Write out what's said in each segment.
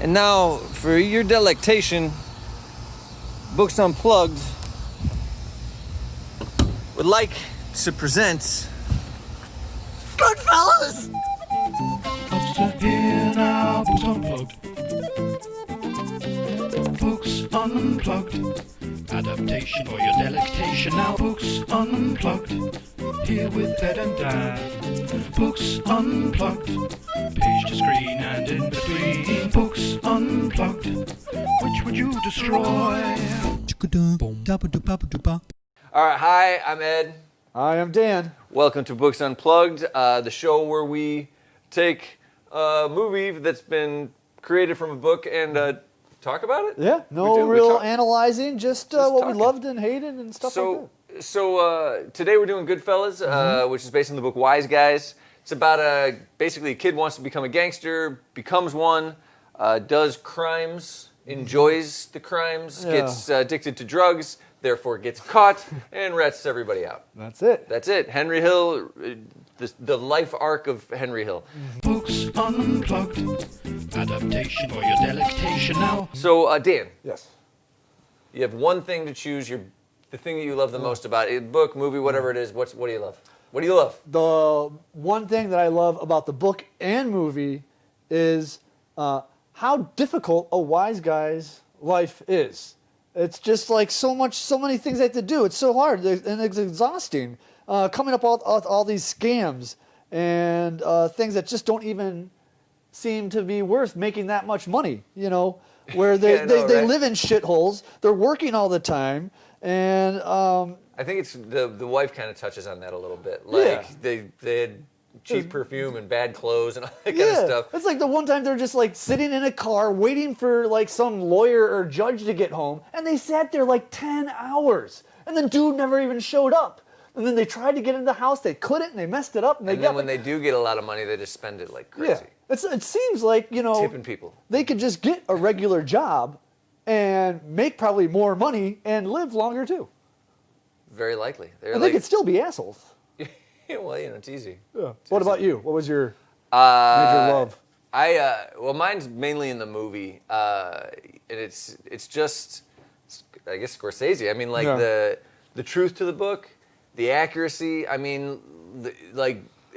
And now, for your delectation, Books Unplugged would like to present Goodfellas! Here now, Books Unplugged. Books Unplugged. Adaptation for your delectation. Now, Books Unplugged. Here with Ed and Dan. Books Unplugged. Page to screen and in between. Books Unplugged. Which would you destroy? Alright, hi, I'm Ed. I am Dan. Welcome to Books Unplugged, the show where we take a movie that's been created from a book and talk about it. Yeah, no real analyzing, just what we loved and hated and stuff like that. So today we're doing Goodfellas, which is based on the book Wiseguys. It's about basically a kid wants to become a gangster, becomes one, does crimes, enjoys the crimes, gets addicted to drugs, therefore gets caught, and rats everybody out. That's it. That's it. Henry Hill, the life arc of Henry Hill. Books Unplugged. Adaptation for your delectation now. So, Dan, Yes. you have one thing to choose, the thing that you love the most about it, book, movie, whatever it is. What do you love? What do you love? The one thing that I love about the book and movie is how difficult a wise guy's life is. It's just like so many things they have to do. It's so hard and it's exhausting. Coming up all these scams and things that just don't even seem to be worth making that much money, you know, where they live in shitholes. They're working all the time. And I think it's the wife kind of touches on that a little bit. Like they had cheap perfume and bad clothes and all that kind of stuff. It's like the one time they're just like sitting in a car waiting for like some lawyer or judge to get home, and they sat there like 10 hours, and the dude never even showed up. And then they tried to get in the house, they couldn't, and they messed it up. And then when they do get a lot of money, they just spend it like crazy. Yeah, it seems like, you know, tipping people. They could just get a regular job and make probably more money and live longer too. Very likely. And they could still be assholes. Well, you know, it's easy. Yeah. What about you? What was your major love? Well, mine's mainly in the movie, and it's just, I guess, Scorsese. I mean, like the truth to the book, the accuracy. I mean,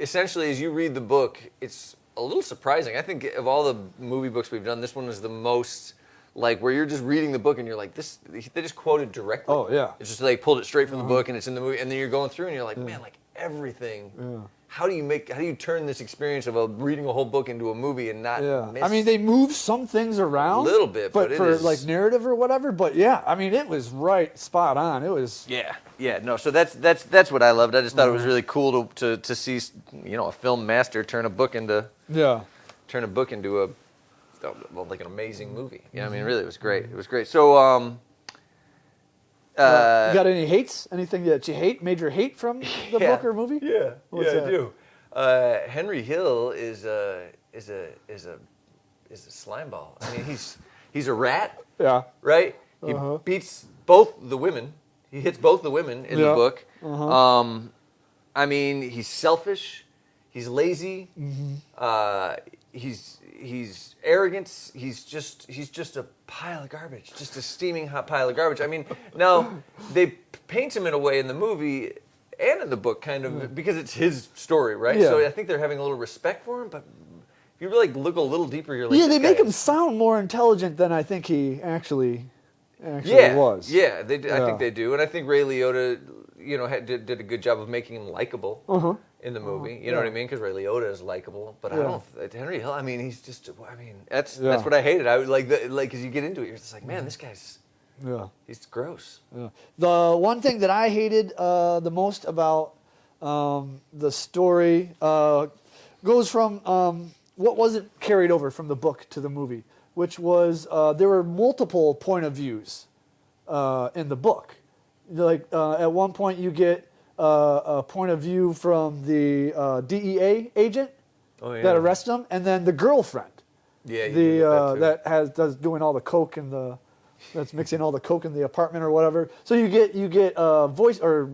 essentially, as you read the book, it's a little surprising. I think of all the movie books we've done, this one was the most, like, where you're just reading the book and you're like, they just quoted directly. Oh, yeah. It's just like pulled it straight from the book and it's in the movie, and then you're going through and you're like, man, like everything. Yeah. How do you turn this experience of reading a whole book into a movie and not miss? I mean, they move some things around a little bit, but for like narrative or whatever. But yeah, I mean, it was right spot on. It was no. So that's what I loved. I just thought it was really cool to see, you know, a film master turn a book into like an amazing movie. Yeah, I mean, really, it was great. It was great. So, you got any hates? Anything that you hate? Major hate from the book or movie? Yeah, What's that? I do. Henry Hill is a slime ball. I mean, he's a rat. Yeah. Right. He beats both the women. He hits both the women in the book. I mean, he's selfish. He's lazy. He's arrogant. He's just a pile of garbage, just a steaming hot pile of garbage. I mean, now they paint him in a way in the movie and in the book, kind of because it's his story, right? Yeah. So I think they're having a little respect for him. But if you really look a little deeper, you're like, they make him sound more intelligent than I think he actually was. Yeah, I think they do, and I think Ray Liotta, you know, did a good job of making him likable. In the movie, you know what I mean? Because Ray Liotta is likable, but I don't. Henry Hill, I mean, he's just. I mean, that's what I hated. I would like as you get into it, you're just like, man, this guy's. Yeah. He's gross. Yeah. The one thing that I hated the most about the story goes from what wasn't carried over from the book to the movie, which was there were multiple point of views in the book. Like at one point, you get a point of view from the DEA agent that arrests him, and then the girlfriend, that's doing all the coke in that's mixing all the coke in the apartment or whatever. So you get voice or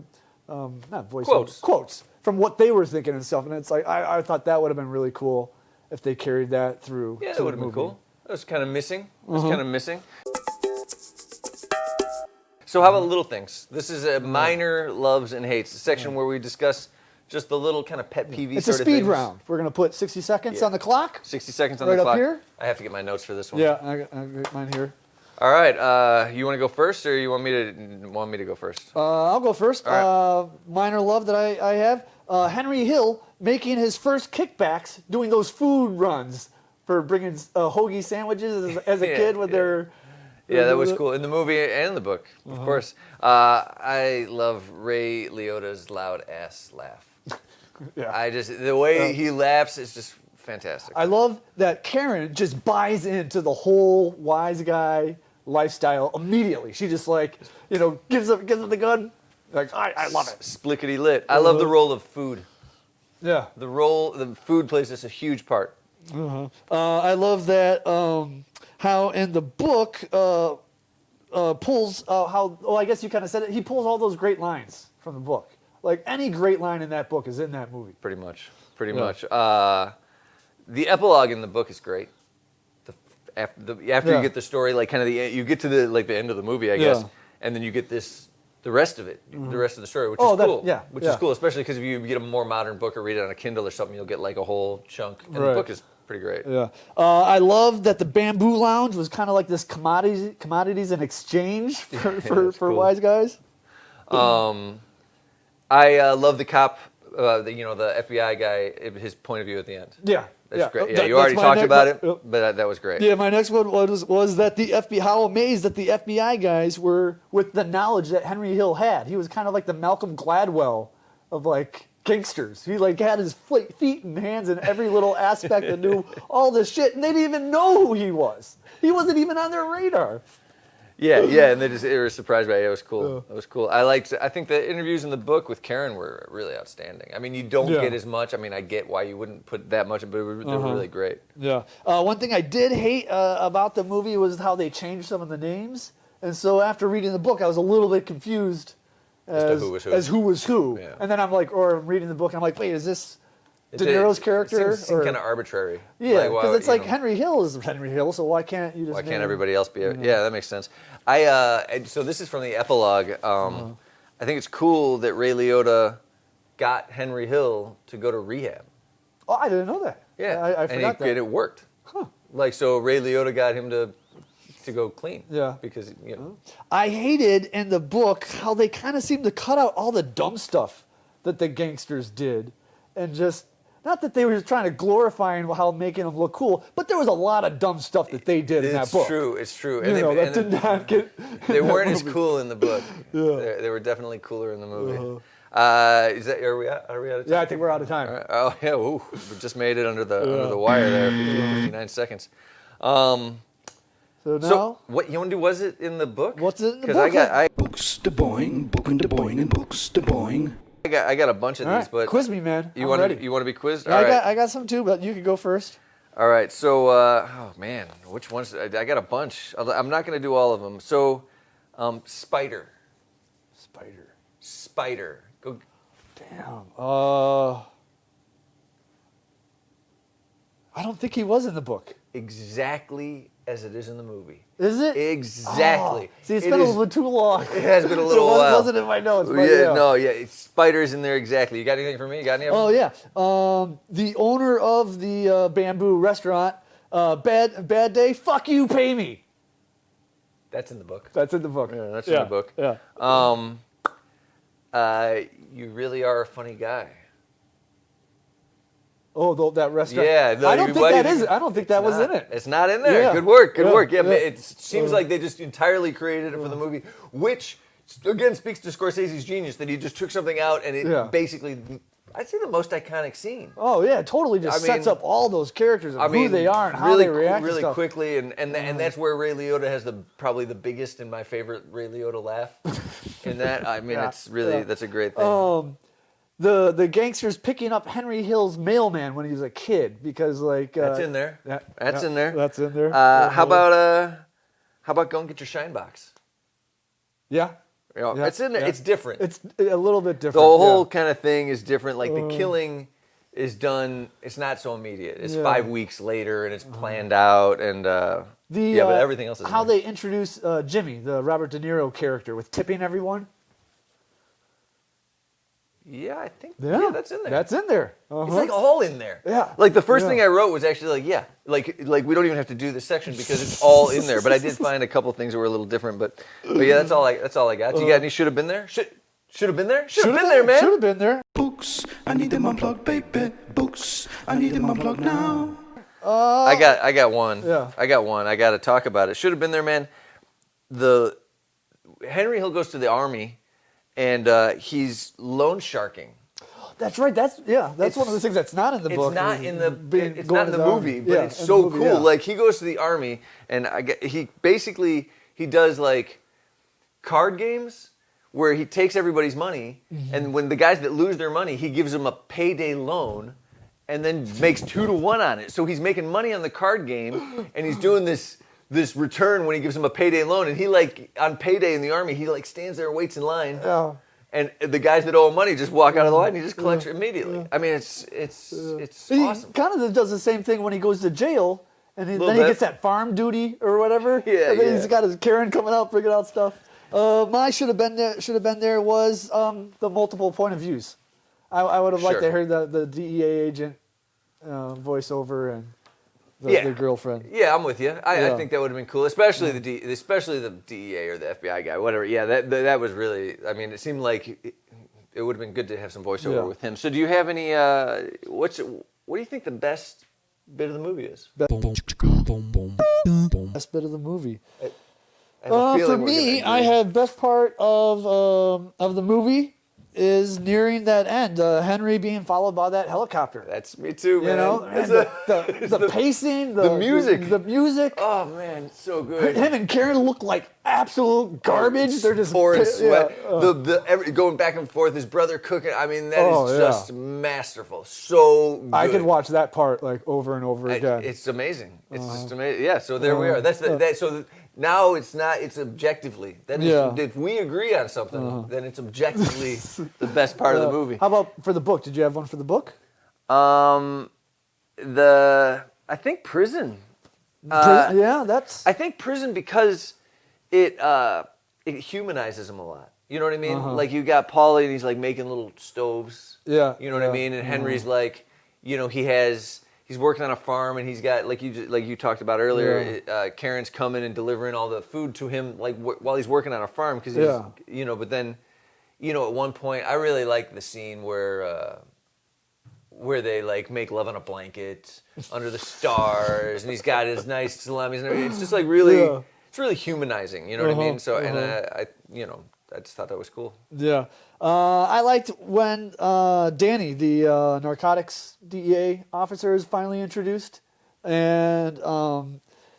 not voice quotes from what they were thinking and stuff, and it's like I thought that would have been really cool if they carried that through. Yeah, that would have been cool. That was kind of missing. So how about little things? This is a minor loves and hates, a section where we discuss just the little kind of pet peeve It's sort a of speed things. round. We're going to put 60 seconds on the clock. 60 seconds on Right the up clock. here? I have to get my notes for this one. Yeah, I got mine here. All right. You want to go first, or you want me to go first? I'll go first. All right. Minor love that I have. Henry Hill making his first kickbacks, doing those food runs for bringing hoagie sandwiches as a kid with their... Yeah, that was cool in the movie and the book, of course. I love Ray Liotta's loud ass laugh. Yeah. The way he laughs is just fantastic. I love that Karen just buys into the whole wise guy lifestyle immediately. She just gives up the gun. Like I love it. Splickety lit. I love the role of food. Yeah. The food plays just a huge part. I love that how in the book pulls I guess you kind of said it. He pulls all those great lines from the book. Like any great line in that book is in that movie. Pretty much. The epilogue in the book is great. After you get the story, like kind of you get to the end of the movie, I guess, and then you get the rest of it, the rest of the story, which is cool. Which is cool, especially because if you get a more modern book or read it on a Kindle or something, you'll get like a whole chunk. And the book is pretty great. Yeah. I love that the Bamboo Lounge was kind of like this commodities in exchange for cool. wise guys. I love the cop, the FBI guy, his point of view at the end. Yeah. That's great. Yeah, you already talked about it, but that was great. Yeah, my next one was that the FBI, how amazed that the FBI guys were with the knowledge that Henry Hill had. He was kind of like the Malcolm Gladwell of like gangsters. He like had his feet and hands in every little aspect and knew all this shit, and they didn't even know who he was. He wasn't even on their radar. Yeah, and they were surprised by it. It was cool. It was cool. I think the interviews in the book with Karen were really outstanding. I mean, you don't get as much. I mean, I get why you wouldn't put that much, but they were really great. Yeah. One thing I did hate about the movie was how they changed some of the names. And so after reading the book, I was a little bit confused as who was who. Yeah. And then I'm reading the book, and I'm like, wait, is this De Niro's character? It seems kind of arbitrary. Yeah, because it's like Henry Hill is Henry Hill, so why can't you just... Why can't everybody else be... Yeah, that makes sense. So this is from the epilogue. I think it's cool that Ray Liotta got Henry Hill to go to rehab. Oh, I didn't know that. Yeah, I forgot that. And it worked. Huh. So Ray Liotta got him to go clean. Yeah. Because, I hated in the book how they kind of seemed to cut out all the dumb stuff that the gangsters did and just... Not that they were just trying to glorify how making them look cool, but there was a lot of dumb stuff that they did in that book. It's true. That did not get... They weren't as cool in the book. Yeah. They were definitely cooler in the movie. Are we out of time? Yeah, I think we're out of time. Right. Oh, yeah. Ooh, we just made it under the wire there, 59 seconds. So what you want to do? Was it in the book? What's it in the book? Books de boing, book and de boing, and books de boing. I got a bunch of these, but quiz me, man. You want to be quizzed? Yeah, I got some too, but you can go first. All right. So, which ones? I got a bunch. I'm not going to do all of them. So, Spider. Go. Damn. I don't think he was in the book. Exactly as it is in the movie. Is it? Exactly. See, it's been a little bit too long. It has been a little while. It wasn't in my notes. But Spider's in there exactly. You got anything for me? You got any of them? Oh, yeah. The owner of the Bamboo restaurant, bad day, fuck you, pay me. That's in the book. That's in the book. Yeah, that's in the book. Yeah. You really are a funny guy. Oh, that restaurant. Yeah, I don't think that is. I don't think that was in it. It's not in there. Yeah. Good work. Yeah, it seems like they just entirely created it for the movie, which again speaks to Scorsese's genius that he just took something out and it basically, I'd say, the most iconic scene. Oh yeah, it totally just sets up all those characters and who they are and how they react really to stuff. quickly, and that's where Ray Liotta has probably the biggest and my favorite Ray Liotta laugh. In that, it's really that's a great thing. The gangsters picking up Henry Hill's mailman when he was a kid because that's in there. That's in there. That's in there. How about go and get your shine box? Yeah. It's in there. Yeah. It's different. It's a little bit different. The whole kind of thing is different. Like the killing is done. It's not so immediate. It's Yeah. 5 weeks later, and it's planned out, and but everything else is how in there. they introduce Jimmy, the Robert De Niro character, with tipping everyone. Yeah, I think that's in there. That's in there. It's like all in there. Yeah. Like the first Yeah. thing I wrote was actually like we don't even have to do this section because it's all in there. But I did find a couple things that were a little different. But yeah, that's all I got. Do you got any should have been there? Should have been there? Should have been there, man. Should have been there. Books, I need them unplugged, baby. Books, I need them unplugged now. I got one. Yeah. I got one. I got to talk about it. Should have been there, man. The Henry Hill goes to the army, and he's loan sharking. That's right. That's one of the things that's not in the book. It's not in the going to movie, but Yeah, it's in so the movie, cool. yeah. Like he goes to the army, and he does like card games where he takes everybody's money, and when the guys that lose their money, he gives them a payday loan, and then makes 2 to 1 on it. So he's making money on the card game, and he's doing this return when he gives them a payday loan, and he like on payday in the army, he like stands there and waits in line. Yeah. And the guys that owe him money just walk out of the line. He just collects it immediately. I mean, it's He awesome. kind of does the same thing when he goes to jail, and then he bit. gets that farm duty or whatever. Yeah, and then yeah. he's got his Karen coming out, bringing out stuff. My should have been there was the multiple point of views. I would have liked to Sure. hear the DEA agent voiceover and the girlfriend. Yeah, I'm with you. I Yeah. think that would have been cool, especially the DEA or the FBI guy, whatever. Yeah, that was really. I mean, it seemed like it would have been good to have some voiceover Yeah. with him. So, do you have any? What do you think the best bit of the movie is? Best bit of the movie. I have a feeling For we're me, gonna I agree. had best part of the movie is nearing that end. Henry being followed by that helicopter. That's me too, man. You know, and the pacing, the music. the music. Oh man, it's so good. Him and Karen look like absolute garbage. They're just pouring sweat. yeah. Going back and forth. His brother cooking. I mean, that is yeah. just masterful. So good. I could watch that part like over and over again. It's amazing. It's just amazing. Yeah. So there we are. Now it's not. It's objectively. That is, Yeah. if we agree on something, then it's objectively the best part of the movie. How about for the book? Did you have one for the book? I think prison. Yeah, that's. I think prison because it humanizes him a lot. You know what I mean? Like you got Paulie and he's like making little stoves. Yeah, You know what I yeah. mean? And Henry's like, he's working on a farm and he's got like you talked about earlier. Karen's coming and delivering all the food to him like while he's working on a farm because he's But then, at one point I really like the scene where they like make love on a blanket under the stars and he's got his nice salamis and everything. It's just like really, it's really humanizing. You know what I mean? So and I just thought that was cool. Yeah. I liked when Danny, the narcotics DEA officer, is finally introduced. And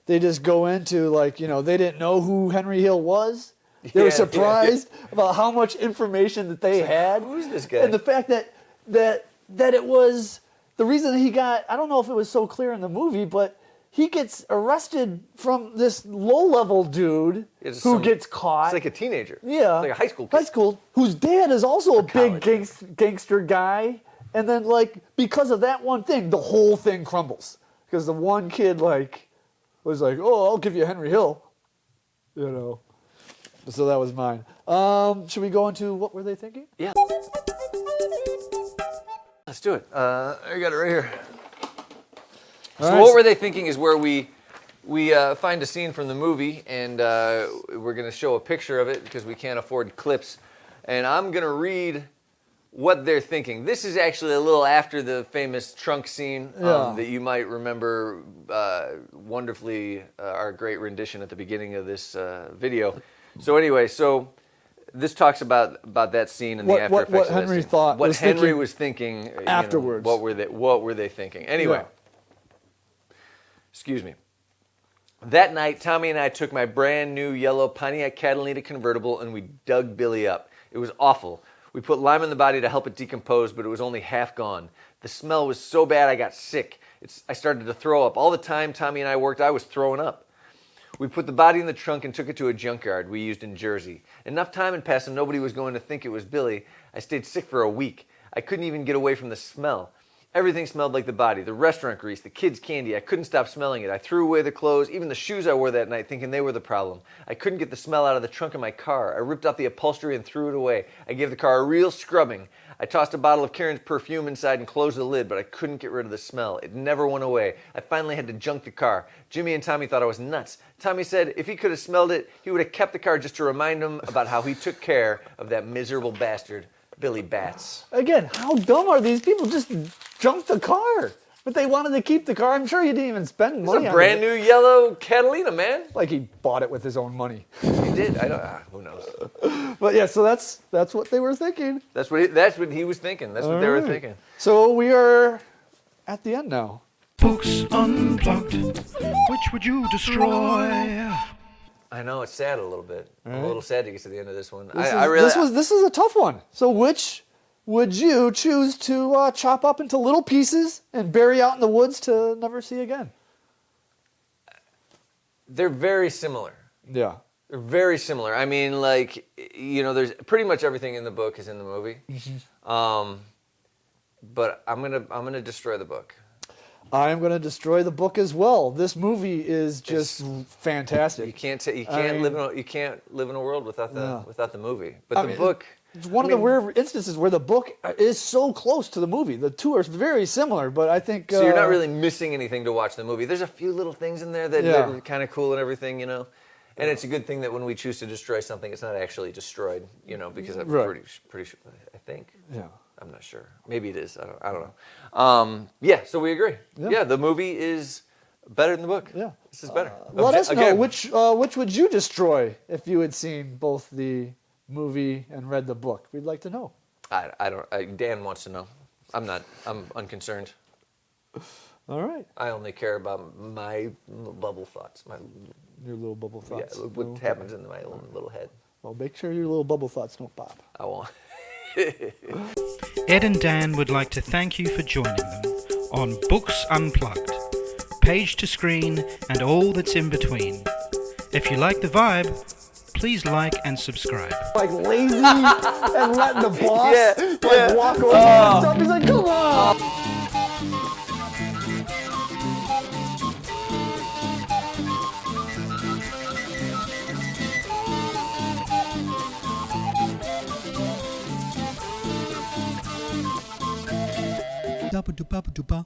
they just go into, like, they didn't know who Henry Hill was. They were surprised about how much information that they had. Who's this guy? And the fact that it was the reason he got, I don't know if it was so clear in the movie, but he gets arrested from this low-level dude who gets caught. It's like a teenager. Yeah. Like a high school kid. High school, whose dad is also a big college. gangster guy. And then, like, because of that one thing, the whole thing crumbles. Because the one kid, like, was like, oh, I'll give you Henry Hill. So that was mine. Should we go into what were they thinking? Yeah. Let's do it. I got it right here. So right. what were they thinking is where we find a scene from the movie and we're going to show a picture of it because we can't afford clips. And I'm going to read what they're thinking. This is actually a little after the famous trunk scene that you might remember wonderfully, our great rendition at the beginning of this video. So anyway, this talks about that scene and the after effects what of that Henry scene. thought What was Henry thinking was thinking afterwards. What were they thinking? Anyway. Excuse me. That night, Tommy and I took my brand new yellow Pontiac Catalina convertible and we dug Billy up. It was awful. We put lime in the body to help it decompose, but it was only half gone. The smell was so bad I got sick. I started to throw up. All the time Tommy and I worked, I was throwing up. We put the body in the trunk and took it to a junkyard we used in Jersey. Enough time had passed and nobody was going to think it was Billy. I stayed sick for a week. I couldn't even get away from the smell. Everything smelled like the body, the restaurant grease, the kids' candy. I couldn't stop smelling it. I threw away the clothes, even the shoes I wore that night, thinking they were the problem. I couldn't get the smell out of the trunk of my car. I ripped out the upholstery and threw it away. I gave the car a real scrubbing. I tossed a bottle of Karen's perfume inside and closed the lid, but I couldn't get rid of the smell. It never went away. I finally had to junk the car. Jimmy and Tommy thought I was nuts. Tommy said if he could have smelled it, he would have kept the car just to remind him about how he took care of that miserable bastard, Billy Bats. Again, how dumb are these people? Just junk the car. But they wanted to keep the car. I'm sure he didn't even spend money on it. It's a brand new yellow Catalina, man. Like he bought it with his own money. He did. I don't. Who knows? But yeah, so that's what they were thinking. That's what he was thinking. That's what they were thinking. So we are at the end now. Books Unplugged. Which would you destroy? I know it's sad a little bit. I'm a little sad to get to the end of this one. This is a tough one. So which would you choose to chop up into little pieces and bury out in the woods to never see again? They're very similar. Yeah. They're very similar. I mean, like, there's pretty much everything in the book is in the movie. But I'm gonna destroy the book. I'm going to destroy the book as well. This movie is just fantastic. You can't live in a world without the movie. But the book. It's one of the rare instances where the book is so close to the movie. The two are very similar, but I think... So you're not really missing anything to watch the movie. There's a few little things in there that are kind of cool and everything, And it's a good thing that when we choose to destroy something, it's not actually destroyed, because I'm pretty sure, I think. Yeah. I'm not sure. Maybe it is. I don't know. So we agree. Yeah, the movie is better than the book. Yeah. This is better. Let us know which would you destroy if you had seen both the movie and read the book. We'd like to know. I don't. Dan wants to know. I'm not. I'm unconcerned. All right. I only care about my bubble thoughts. Your little bubble thoughts. Yeah, what happens in my own little head. Well, make sure your little bubble thoughts don't pop. I won't. Ed and Dan would like to thank you for joining them on Books Unplugged, page to screen and all that's in between. If you like the vibe, please like and subscribe. Like lazy and letting the boss walk over and stuff. He's like, come on. Dabba-doo-babba-doo-ba.